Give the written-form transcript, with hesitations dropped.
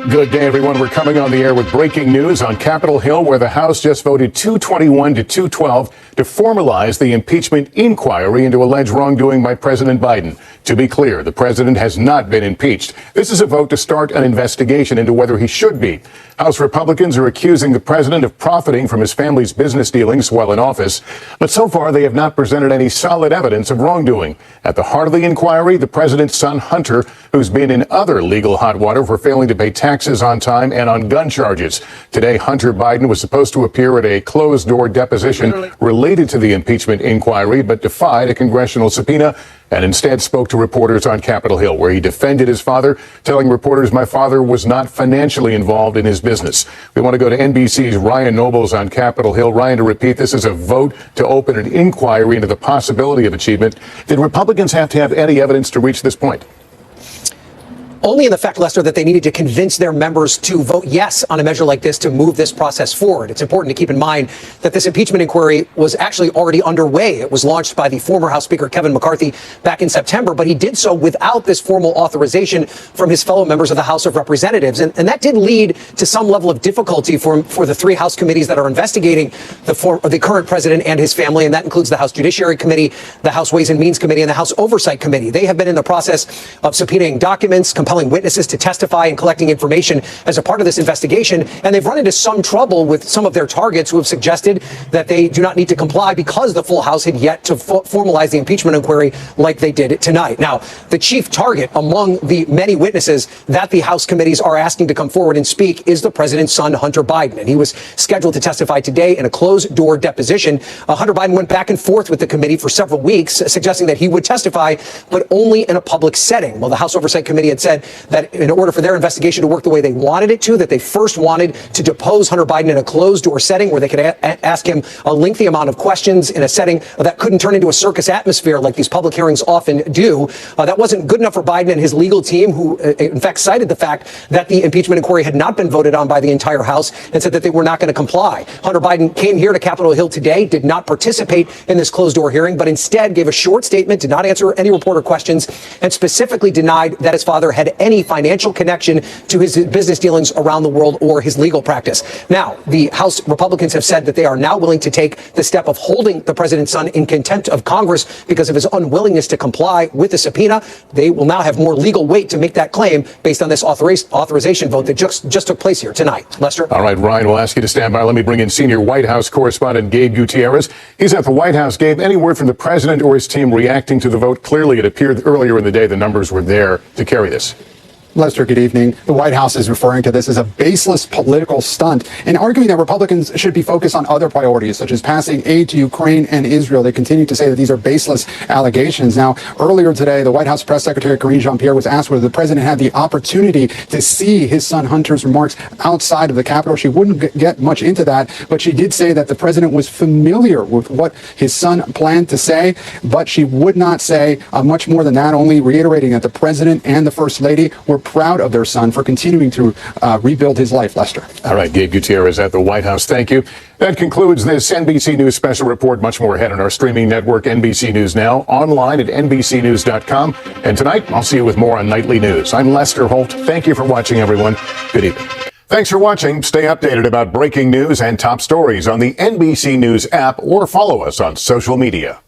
Good day, everyone. We're coming on the air with breaking news on Capitol Hill, where the House just voted 221 to 212 to formalize the impeachment inquiry into alleged wrongdoing by President Biden. To be clear, the president has not been impeached. This is a vote to start an investigation into whether he should be. House Republicans are accusing the president of profiting from his family's business dealings while in office, but so far they have not presented any solid evidence of wrongdoing. At the heart of the inquiry, the president's son, Hunter, who's been in other legal hot water for failing to pay taxes on time and on gun charges. Today, Hunter Biden was supposed to appear at a closed-door deposition related to the impeachment inquiry, but defied a congressional subpoena and instead spoke to reporters on Capitol Hill, where he defended his father, telling reporters, "My father was not financially involved in his business." We want to go to NBC's Ryan Nobles on Capitol Hill. Ryan, to repeat, this is a vote to open an inquiry into the possibility of achievement. Did Republicans have to have any evidence to reach this point? Only in the fact, Lester, that they needed to convince their members to vote yes on a measure like this to move this process forward. It's important to keep in mind that this impeachment inquiry was actually already underway. It was launched by the former House Speaker Kevin McCarthy back in September, but he did so without this formal authorization from his fellow members of the House of Representatives. And that did lead to some level of difficulty for the three House committees that are investigating the current president and his family, and that includes the House Judiciary Committee, the House Ways and Means Committee, and the House Oversight Committee. They have been in the process of subpoenaing documents, compelling witnesses to testify and collecting information as a part of this investigation. And they've run into some trouble with some of their targets who have suggested that they do not need to comply because the full House had yet to formalize the impeachment inquiry like they did tonight. Now, the chief target among the many witnesses that the House committees are asking to come forward and speak is the president's son, Hunter Biden. And he was scheduled to testify today in a closed-door deposition. Hunter Biden went back and forth with the committee for several weeks, suggesting that he would testify, but only in a public setting. Well, the House Oversight Committee had said that in order for their investigation to work the way they wanted it to, that they first wanted to depose Hunter Biden in a closed-door setting where they could ask him a lengthy amount of questions in a setting that couldn't turn into a circus atmosphere like these public hearings often do. That wasn't good enough for Biden and his legal team, who in fact cited the fact that the impeachment inquiry had not been voted on by the entire House and said that they were not going to comply. Hunter Biden came here to Capitol Hill today, did not participate in this closed-door hearing, but instead gave a short statement, did not answer any reporter questions, and specifically denied that his father had any financial connection to his business dealings around the world or his legal practice. Now, the House Republicans have said that they are now willing to take the step of holding the president's son in contempt of Congress because of his unwillingness to comply with the subpoena. They will now have more legal weight to make that claim based on this authorization vote that just took place here tonight. Lester? All right, Ryan, we'll ask you to stand by. Let me bring in senior White House correspondent Gabe Gutierrez. He's at the White House. Gabe, any word from the president or his team reacting to the vote? Clearly, it appeared earlier in the day the numbers were there to carry this. Lester, good evening. The White House is referring to this as a baseless political stunt and arguing that Republicans should be focused on other priorities, such as passing aid to Ukraine and Israel. They continue to say that these are baseless allegations. Now, earlier today, the White House press secretary, Karine Jean-Pierre, was asked whether the president had the opportunity to see his son Hunter's remarks outside of the Capitol. She wouldn't get much into that, but she did say that the president was familiar with what his son planned to say, but she would not say much more than that, only reiterating that the president and the first lady were proud of their son for continuing to rebuild his life. Lester. All right, Gabe Gutierrez at the White House. Thank you. That concludes this NBC News special report. Much more ahead on our streaming network, NBC News Now, online at NBCnews.com. And tonight, I'll see you with more on Nightly News. I'm Lester Holt. Thank you for watching, everyone. Good evening. Thanks for watching. Stay updated about breaking news and top stories on the NBC News app or follow us on social media.